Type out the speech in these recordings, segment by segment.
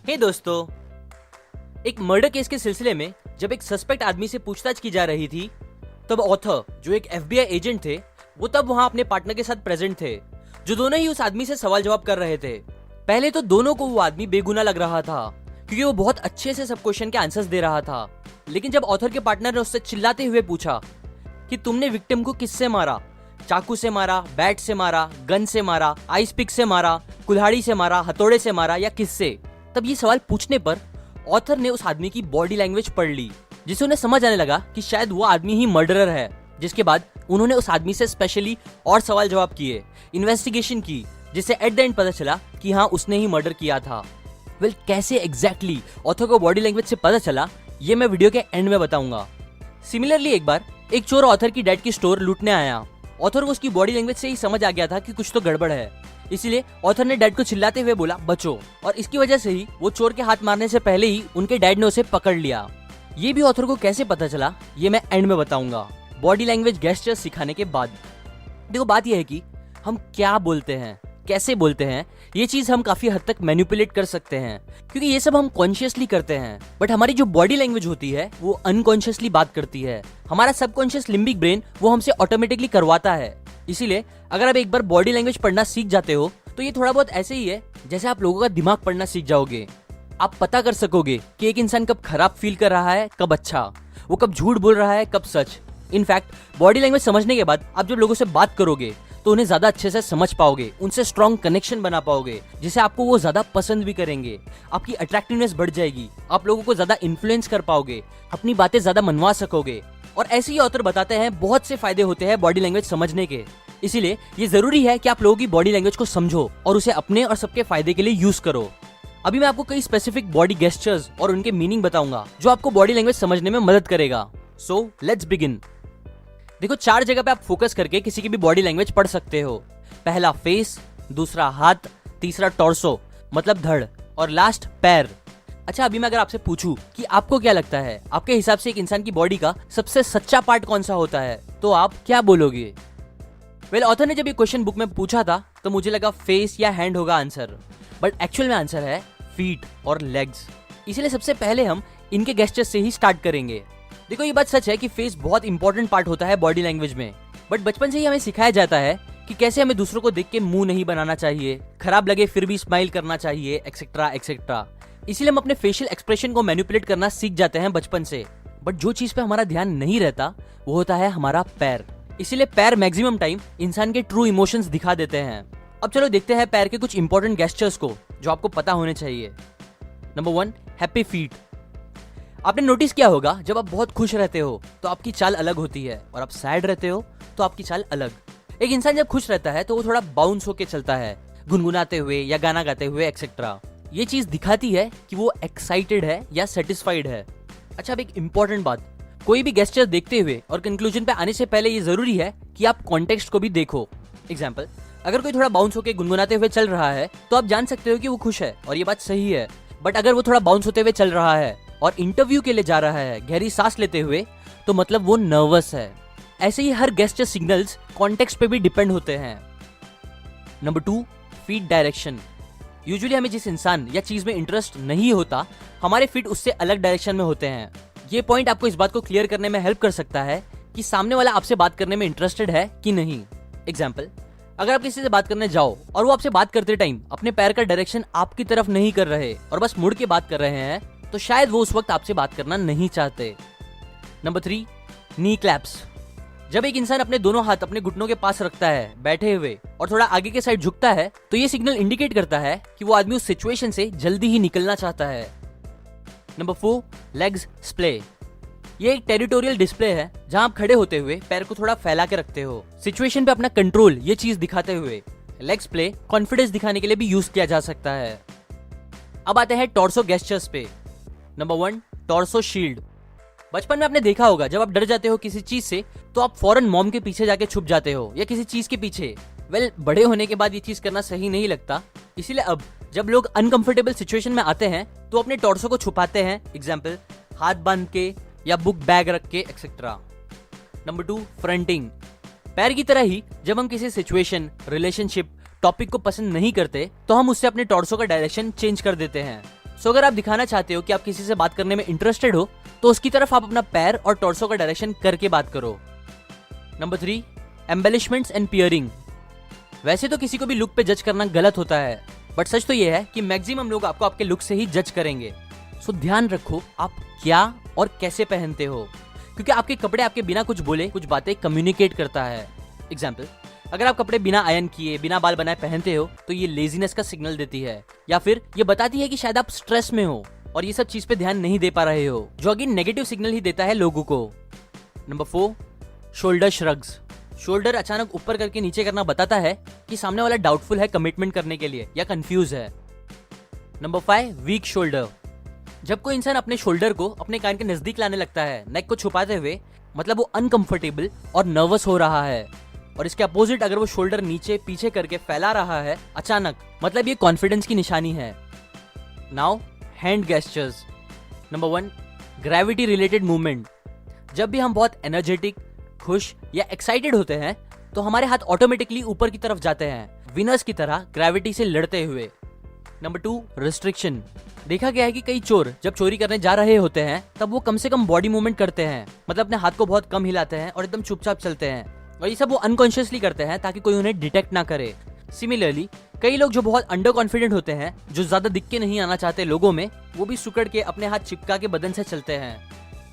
हे दोस्तों, एक murder case के सिलसिले में जब एक सस्पेक्ट आदमी से पूछताछ की जा रही थी, तब ऑथर जो एक एफबीआई एजेंट थे, वो तब वहां अपने पार्टनर के साथ प्रेजेंट थे, जो दोनों ही उस आदमी से सवाल जवाब कर रहे थे। पहले तो दोनों को वो आदमी बेगुनाह लग रहा था, क्योंकि वो बहुत अच्छे से सब क्वेश्चन के आंसर्स दे रहा था। लेकिन जब ऑथर के पार्टनर ने उससे चिल्लाते हुए पूछा कि तुमने विक्टिम को किससे मारा, चाकू से मारा, बैट से मारा, गन से मारा, आइस पिक से मारा, कुल्हाड़ी से मारा, हथौड़े से मारा या किससे, तब ये सवाल पूछने पर ऑथर ने उस आदमी की बॉडी लैंग्वेज पढ़ ली, जिससे उन्हें समझ आने लगा कि शायद वो आदमी ही मर्डरर है। जिसके बाद उन्होंने उस आदमी से स्पेशली और सवाल जवाब किए, इन्वेस्टिगेशन की, जिससे एट द एंड पता चला कि हाँ, उसने ही मर्डर किया था। वेल, कैसे एग्जैक्टली ऑथर को बॉडी लैंग्वेज से पता चला, ये मैं वीडियो के एंड में बताऊंगा। सिमिलरली एक बार एक चोर ऑथर की डैड की स्टोर लूटने आया। ऑथर को उसकी बॉडी लैंग्वेज से ही समझ आ गया था कि कुछ तो गड़बड़ है, इसीलिए ऑथर ने डैड को चिल्लाते हुए बोला बचो, और इसकी वजह से ही वो चोर के हाथ मारने से पहले ही उनके डैड ने उसे पकड़ लिया। ये भी ऑथर को कैसे पता चला, ये मैं एंड में बताऊंगा, बॉडी लैंग्वेज गेस्चर्स सिखाने के बाद। देखो, बात यह है कि हम क्या बोलते हैं, कैसे बोलते हैं, ये चीज हम काफी हद तक मैनिपुलेट कर सकते हैं, क्योंकि ये सब हम कॉन्शियसली करते हैं। बट हमारी जो बॉडी लैंग्वेज होती है वो अनकॉन्शियसली बात करती है। हमारा सबकॉन्शियस लिम्बिक ब्रेन वो हमसे ऑटोमेटिकली करवाता है। इसीलिए अगर आप एक बार बॉडी लैंग्वेज पढ़ना सीख जाते हो, तो ये थोड़ा बहुत ऐसे ही है जैसे आप लोगों का दिमाग पढ़ना सीख जाओगे। आप पता कर सकोगे कि एक इंसान कब खराब फील कर रहा है, कब अच्छा, वो कब झूठ बोल रहा है, कब सच। इनफैक्ट बॉडी लैंग्वेज समझने के बाद आप जब लोगों से बात करोगे तो उन्हें ज्यादा अच्छे से समझ पाओगे, उनसे स्ट्रॉन्ग कनेक्शन बना पाओगे, जिससे आपको वो ज्यादा पसंद भी करेंगे, आपकी अट्रैक्टिवनेस बढ़ जाएगी, आप लोगों को ज्यादा इन्फ्लुएंस कर पाओगे, अपनी बातें ज्यादा मनवा सकोगे। और ऐसे ही ऑथर बताते हैं बहुत से फायदे होते हैं बॉडी लैंग्वेज समझने के। इसीलिए ये जरूरी है कि आप लोगों की बॉडी लैंग्वेज को समझो और उसे अपने और सबके फायदे के लिए यूज करो। अभी मैं आपको कई स्पेसिफिक बॉडी गेस्चर्स और उनके मीनिंग बताऊंगा जो आपको बॉडी लैंग्वेज समझने में मदद करेगा। So let's begin. देखो, 4 जगह पे आप फोकस करके किसी की भी बॉडी लैंग्वेज पढ़ सकते हो। पहला फेस, दूसरा हाथ, तीसरा टॉर्सो मतलब धड़, और लास्ट पैर। अच्छा, अभी मैं अगर आपसे पूछूं कि आपको क्या लगता है, आपके हिसाब से एक इंसान की बॉडी का सबसे सच्चा पार्ट कौन सा होता है, तो आप क्या बोलोगे? वेल, ऑथर ने जब ये क्वेश्चन बुक में पूछा था तो मुझे लगा फेस या हैंड होगा आंसर, बट एक्चुअल में आंसर है फीट और लेग्स। इसलिए सबसे पहले हम इनके गेस्चर से ही स्टार्ट करेंगे। देखो, ये बात सच है कि फेस बहुत इंपॉर्टेंट पार्ट होता है बॉडी लैंग्वेज में, बट बचपन से ही हमें सिखाया जाता है कि कैसे हमें दूसरों को देख के मुंह नहीं बनाना चाहिए, खराब लगे फिर भी स्माइल करना चाहिए, एक्सेट्रा एक्सेट्रा। इसीलिए हम अपने फेशियल एक्सप्रेशन को मैनिपुलेट करना सीख जाते हैं बचपन से। बट जो चीज पे हमारा ध्यान नहीं रहता वो होता है हमारा पैर। इसीलिए पैर मैक्सिमम टाइम इंसान के ट्रू इमोशंस दिखा देते हैं। अब चलो देखते हैं पैर के कुछ इंपॉर्टेंट गेस्चर्स को जो आपको पता होने चाहिए। Number 1, happy feet. आपने नोटिस किया होगा, जब आप बहुत खुश रहते हो तो आपकी चाल अलग होती है, और आप सैड रहते हो तो आपकी चाल अलग। एक इंसान जब खुश रहता है तो वो थोड़ा बाउंस होके चलता है, गुनगुनाते हुए या गाना गाते हुए एक्सेट्रा। ये चीज दिखाती है कि वो एक्साइटेड है या सेटिस्फाइड है। अच्छा, अब एक इंपॉर्टेंट बात, कोई भी गेस्चर देखते हुए और कंक्लूजन पे आने से पहले ये जरूरी है कि आप कॉन्टेक्स्ट को भी देखो। एग्जाम्पल, अगर कोई थोड़ा बाउंस होके गुनगुनाते हुए चल रहा है तो आप जान सकते हो कि वो खुश है, और ये बात सही है। बट अगर वो थोड़ा बाउंस होते हुए चल रहा है और इंटरव्यू के लिए जा रहा है गहरी सांस लेते हुए, तो मतलब वो नर्वस है। ऐसे ही हर गेस्चर सिग्नल्स कॉन्टेक्स्ट पे भी डिपेंड होते हैं। Number 2, feet direction. यूजुअली हमें जिस इंसान या चीज में इंटरेस्ट नहीं होता, हमारे फीट उससे अलग डायरेक्शन में होते हैं। ये पॉइंट आपको इस बात को क्लियर करने में हेल्प कर सकता है कि सामने वाला आपसे बात करने में इंटरेस्टेड है कि नहीं। एग्जाम्पल, अगर आप किसी से बात करने जाओ और वो आपसे बात करते टाइम अपने पैर का डायरेक्शन आपकी तरफ नहीं कर रहे और बस मुड़ के बात कर रहे हैं, तो शायद वो उस वक्त आपसे बात करना नहीं चाहते। नंबर 3, नी क्लैप्स। जब एक इंसान अपने दोनों हाथ अपने घुटनों के पास रखता है बैठे हुए और थोड़ा आगे के साइड झुकता है, तो ये सिग्नल इंडिकेट करता है कि वो आदमी उस सिचुएशन से जल्दी ही निकलना चाहता है। Number 4, legs splay. ये एक टेरिटोरियल डिस्प्ले है जहां आप खड़े होते हुए पैर को थोड़ा फैला के रखते हो, सिचुएशन पे अपना कंट्रोल ये चीज दिखाते हुए। लेग स्प्ले कॉन्फिडेंस दिखाने के लिए भी यूज किया जा सकता है। अब आते हैं टॉर्सो गेस्चर्स पे। Number 1, torso shield. बचपन में आपने देखा होगा, जब आप डर जाते हो किसी चीज से तो आप फौरन मॉम के पीछे जाके छुप जाते हो या किसी चीज के पीछे। वेल, बड़े होने के बाद ये चीज करना सही नहीं लगता, इसीलिए अब जब लोग अनकंफर्टेबल सिचुएशन में आते हैं तो अपने टॉर्सो को छुपाते हैं। एग्जाम्पल, हाथ बांध के या बुक बैग रख के एक्सेट्रा। Number 2, fronting. पैर की तरह ही जब हम किसी सिचुएशन, रिलेशनशिप, टॉपिक को पसंद नहीं करते तो हम उससे अपने टॉर्सो का डायरेक्शन चेंज कर देते हैं। सो अगर आप दिखाना चाहते हो कि आप किसी से बात करने में इंटरेस्टेड हो तो उसकी तरफ आप अपना पैर और टॉर्सो का डायरेक्शन करके बात करो। Number 3, embellishments and peering. वैसे तो किसी को भी लुक पे जज करना गलत होता है, बट सच तो ये है कि मैक्सिमम लोग आपको आपके लुक से ही जज करेंगे। सो ध्यान रखो आप क्या और कैसे पहनते हो, क्योंकि आपके कपड़े आपके बिना कुछ बोले कुछ बातें कम्युनिकेट करता है। एग्जाम्पल, अगर आप कपड़े बिना आयरन किए बिना बाल बनाए पहनते हो तो ये लेजीनेस का सिग्नल देती है, या फिर ये बताती है कि शायद आप स्ट्रेस में हो और ये सब चीज पे ध्यान नहीं दे पा रहे हो, जो अगेन नेगेटिव सिग्नल ही देता है लोगों को। Number 4, shoulder shrugs. शोल्डर अचानक ऊपर करके नीचे करना बताता है कि सामने वाला डाउटफुल है कमिटमेंट करने के लिए या कंफ्यूज है। Number 5, weak shoulder. जब कोई इंसान अपने शोल्डर को अपने कान के नजदीक लाने लगता है नेक को छुपाते हुए, मतलब वो अनकंफर्टेबल और नर्वस हो रहा है। और इसके अपोजिट अगर वो शोल्डर नीचे पीछे करके फैला रहा है अचानक, मतलब ये कॉन्फिडेंस की निशानी है। Now hand gestures. Number 1, gravity related movement. जब भी हम बहुत एनर्जेटिक, खुश या एक्साइटेड होते हैं तो हमारे हाथ ऑटोमेटिकली ऊपर की तरफ जाते हैं, विनर्स की तरह ग्रेविटी से लड़ते हुए। Number 2, restriction. देखा गया है कि कई चोर जब चोरी करने जा रहे होते हैं तब वो कम से कम बॉडी मूवमेंट करते हैं, मतलब अपने हाथ को बहुत कम हिलाते हैं और एकदम चुपचाप चलते हैं, और ये सब वो अनकॉन्शियसली करते हैं ताकि कोई उन्हें डिटेक्ट ना करे। सिमिलरली कई लोग जो बहुत अंडर कॉन्फिडेंट होते हैं, जो ज्यादा दिख के नहीं आना चाहते लोगों में, वो भी सुकड़ के अपने हाथ चिपका के बदन से चलते हैं।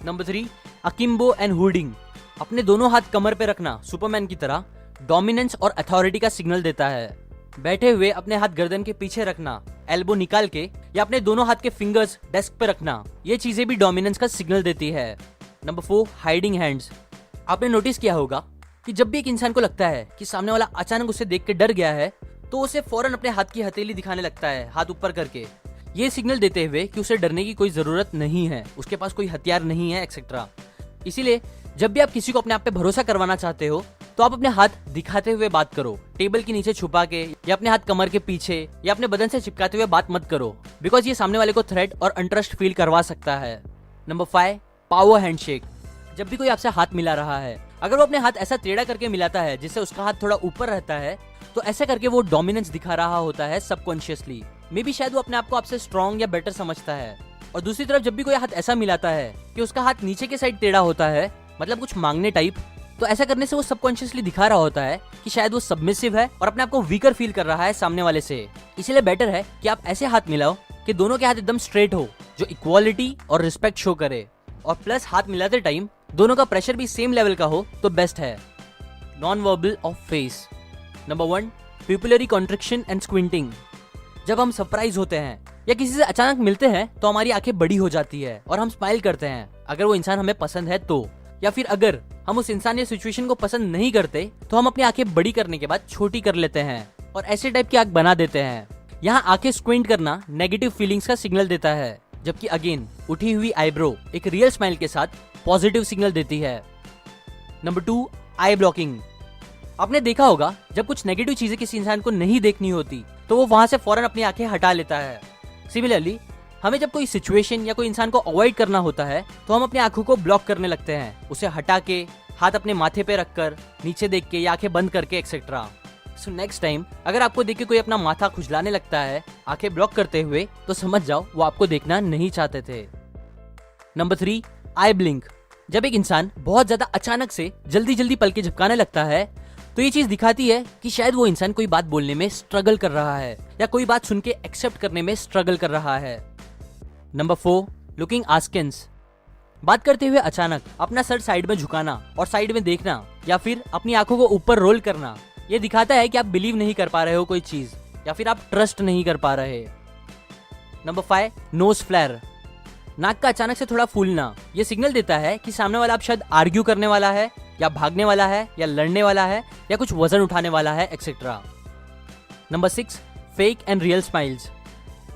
Number 3, akimbo and hooding. अपने दोनों हाथ कमर पे रखना सुपरमैन की तरह डोमिनेंस और अथॉरिटी का सिग्नल देता है। बैठे हुए अपने हाथ गर्दन के पीछे रखना, एल्बो निकाल के, या अपने दोनों हाथ के फिंगर्स डेस्क पे रखना, ये चीजें भी डोमिनेंस का सिग्नल देती है। Number 4, hiding hands. आपने नोटिस किया होगा कि जब भी एक इंसान को लगता है कि सामने वाला अचानक उसे देख के डर गया है तो उसे फौरन अपने हाथ की हथेली दिखाने लगता है, हाथ ऊपर करके, ये सिग्नल देते हुए कि उसे डरने की कोई जरूरत नहीं है, उसके पास कोई हथियार नहीं है एक्सेट्रा। इसीलिए जब भी आप किसी को अपने आप पे भरोसा करवाना चाहते हो तो आप अपने हाथ दिखाते हुए बात करो, टेबल के नीचे छुपा के या अपने हाथ कमर के पीछे या अपने बदन से चिपकाते हुए बात मत करो, बिकॉज ये सामने वाले को थ्रेट और अनट्रस्ट फील करवा सकता है। Number 5, power handshake. जब भी कोई आपसे हाथ मिला रहा है, अगर वो अपने हाथ ऐसा टेढ़ा करके मिलाता है जिससे उसका हाथ थोड़ा ऊपर रहता है, तो ऐसे करके वो डोमिनेंस दिखा रहा होता है सबकॉन्शियसली। मे बी शायद वो अपने आप को आपसे स्ट्रॉन्ग या बेटर समझता है। और दूसरी तरफ जब भी कोई हाथ ऐसा मिलाता है कि उसका हाथ नीचे के साइड टेढ़ा होता है, मतलब कुछ मांगने टाइप, तो ऐसा करने से वो सबकॉन्शियसली दिखा रहा होता है कि शायद वो सबमिसिव है और अपने आप को वीकर फील कर रहा है सामने वाले से। इसलिए बेटर है कि आप ऐसे हाथ मिलाओ कि दोनों के हाथ एकदम स्ट्रेट हो, जो इक्वालिटी और रिस्पेक्ट शो करे, और प्लस हाथ मिलाते टाइम दोनों का प्रेशर भी सेम लेवल का हो तो बेस्ट है। Non verbal of face. Number 1, pupillary constriction and squinting. जब हम सरप्राइज होते हैं या किसी से अचानक मिलते हैं तो हमारी आंखें बड़ी हो जाती है और हम स्माइल करते हैं, अगर वो इंसान हमें पसंद है तो, या फिर अगर हम उस इंसान या सिचुएशन को पसंद नहीं करते तो हम अपनी आंखें बड़ी करने के बाद छोटी कर लेते हैं और ऐसे टाइप की आंख बना देते हैं। यहाँ आंखें स्क्विंट करना नेगेटिव फीलिंग्स का सिग्नल देता है, जबकि अगेन उठी हुई आईब्रो एक रियल स्माइल के साथ पॉजिटिव सिग्नल देती है। नंबर 2, आई ब्लॉकिंग। आपने देखा होगा जब कुछ नेगेटिव चीजें किसी इंसान को नहीं देखनी होती तो वो वहां से फौरन अपनी आंखें हटा लेता है। सिमिलरली हमें जब कोई सिचुएशन या कोई इंसान को अवॉइड करना होता है तो हम अपनी आंखों को ब्लॉक करने लगते हैं, उसे हटा के, हाथ अपने माथे पे रखकर, नीचे देख के या आंखें बंद करके एक्सेट्रा। सो नेक्स्ट टाइम अगर आपको देख के कोई अपना माथा खुजलाने लगता है आंखें ब्लॉक करते हुए, तो समझ जाओ वो आपको देखना नहीं चाहते थे। नंबर 3, आई ब्लिंक। जब एक इंसान बहुत ज्यादा अचानक से जल्दी जल्दी पलकें झपकाने लगता है तो ये चीज दिखाती है कि शायद वो इंसान कोई बात बोलने में स्ट्रगल कर रहा है या कोई बात सुन के एक्सेप्ट करने में स्ट्रगल कर रहा है। Number 4, looking askance. बात करते हुए अचानक अपना सर साइड में झुकाना और साइड में देखना, या फिर अपनी आंखों को ऊपर रोल करना, ये दिखाता है कि आप बिलीव नहीं कर पा रहे हो कोई चीज, या फिर आप ट्रस्ट नहीं कर पा रहे। Number 5, nose flare. नाक का अचानक से थोड़ा फूलना, ये सिग्नल देता है कि सामने वाला आप शायद आर्ग्यू करने वाला है या भागने वाला है या लड़ने वाला है या कुछ वजन उठाने वाला है etcetera. Number 6, fake and real smiles.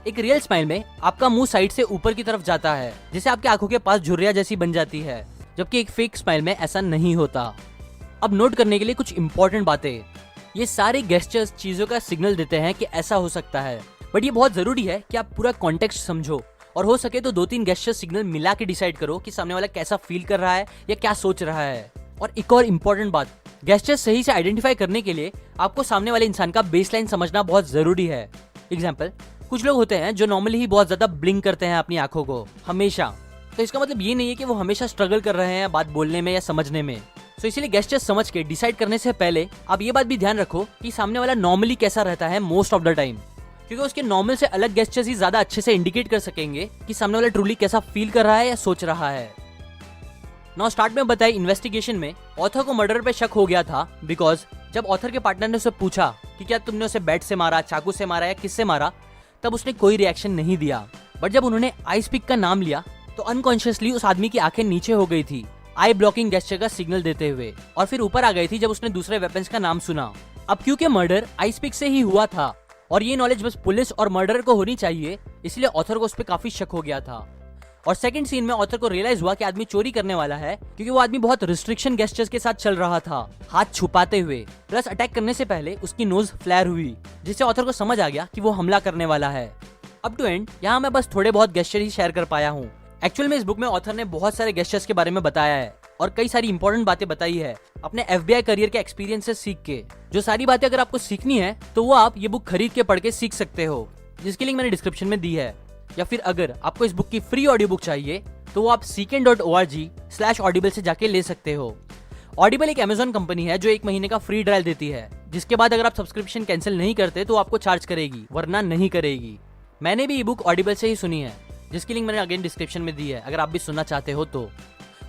एक रियल स्माइल में आपका मुंह साइड से ऊपर की तरफ जाता है, जिसे आपकी आंखों के पास झुर्रियां जैसी बन जाती है, जबकि एक फेक स्माइल में ऐसा नहीं होता। अब नोट करने के लिए कुछ इंपॉर्टेंट बातें। ये सारे गेस्चर्स चीजों का सिग्नल देते हैं कि ऐसा हो सकता है, बट ये बहुत जरूरी है कि आप पूरा कॉन्टेक्स्ट समझो और हो सके तो 2-3 गेस्चर सिग्नल मिला के डिसाइड करो कि सामने वाला कैसा फील कर रहा है या क्या सोच रहा है। और एक और इम्पोर्टेंट बात, गेस्चर सही से आइडेंटिफाई करने के लिए आपको सामने वाले इंसान का बेसलाइन समझना बहुत जरूरी है। एग्जाम्पल, कुछ लोग होते हैं जो नॉर्मली ही बहुत ज्यादा ब्लिंक करते हैं अपनी आंखों को हमेशा, तो इसका मतलब ये नहीं है कि वो हमेशा स्ट्रगल कर रहे हैं बात बोलने में या समझने में। तो इसीलिए गेस्चर्स समझ के डिसाइड करने से पहले आप ये बात भी ध्यान रखो कि सामने वाला नॉर्मली कैसा रहता है मोस्ट ऑफ द टाइम, क्योंकि उसके नॉर्मल से अलग गेस्चर्स ही ज्यादा अच्छे से इंडिकेट कर सकेंगे कि सामने वाला ट्रूली कैसा फील कर रहा है या सोच रहा है। नाउ स्टार्ट में बताई इन्वेस्टिगेशन में ऑथर को मर्डर पे शक हो गया था बिकॉज जब ऑथर के पार्टनर ने उसे पूछा कि क्या तुमने उसे बैट से मारा, चाकू से मारा या किससे मारा, तब उसने कोई रिएक्शन नहीं दिया। बट जब उन्होंने आइस पिक का नाम लिया तो अनकॉन्शियसली उस आदमी की आंखें नीचे हो गई थी आई ब्लॉकिंग गेस्चर का सिग्नल देते हुए, और फिर ऊपर आ गई थी जब उसने दूसरे वेपन्स का नाम सुना। अब क्योंकि मर्डर आइस पिक से ही हुआ था और ये नॉलेज बस पुलिस और मर्डर को होनी चाहिए, इसलिए ऑथर को उस पर काफी शक हो गया था। और सेकंड सीन में ऑथर को रियलाइज हुआ कि आदमी चोरी करने वाला है, क्योंकि वो आदमी बहुत रिस्ट्रिक्शन गेस्चर्स के साथ चल रहा था, हाथ छुपाते हुए, प्लस अटैक करने से पहले उसकी नोज फ्लैर हुई, जिससे ऑथर को समझ आ गया कि वो हमला करने वाला है। अप टू एंड यहाँ मैं बस थोड़े बहुत गेस्चर ही शेयर कर पाया हूँ। एक्चुअल में इस बुक में ऑथर ने बहुत सारे गेस्चर्स के बारे में बताया है और कई सारी इंपॉर्टेंट बातें बताई है अपने FBI करियर के एक्सपीरियंस से सीख के। जो सारी बातें अगर आपको सीखनी है तो वो आप ये बुक खरीद के पढ़ के सीख सकते हो, जिसकी लिंक मैंने डिस्क्रिप्शन में दी है। या फिर अगर आपको इस बुक की फ्री ऑडियो बुक चाहिए तो वो आप seeken.org/audible से जाके ले सकते हो। ऑडिबल एक अमेजॉन कंपनी है जो 1 महीने का फ्री ट्रायल देती है, जिसके बाद अगर आप सब्सक्रिप्शन कैंसिल नहीं करते तो आपको चार्ज करेगी, वरना नहीं करेगी। मैंने भी ये बुक ऑडिबल से ही सुनी है, जिसकी लिंक मैंने अगेन डिस्क्रिप्शन में दी है अगर आप भी सुनना चाहते हो तो।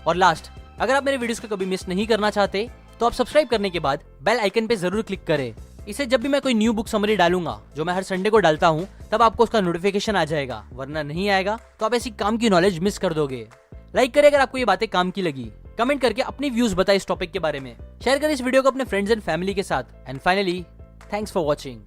और लास्ट, अगर आप मेरे वीडियोस को कभी मिस नहीं करना चाहते तो आप सब्सक्राइब करने के बाद बेल आइकन पे जरूर क्लिक करें। इससे जब भी मैं कोई न्यू बुक समरी डालूंगा, जो मैं हर संडे को डालता हूँ, तब आपको उसका नोटिफिकेशन आ जाएगा, वरना नहीं आएगा तो आप ऐसी काम की नॉलेज मिस कर दोगे। लाइक करें अगर आपको ये बातें काम की लगी, कमेंट करके अपनी व्यूज बताएं इस टॉपिक के बारे में, शेयर करें इस वीडियो को अपने फ्रेंड्स एंड फैमिली के साथ। And finally, thanks for watching.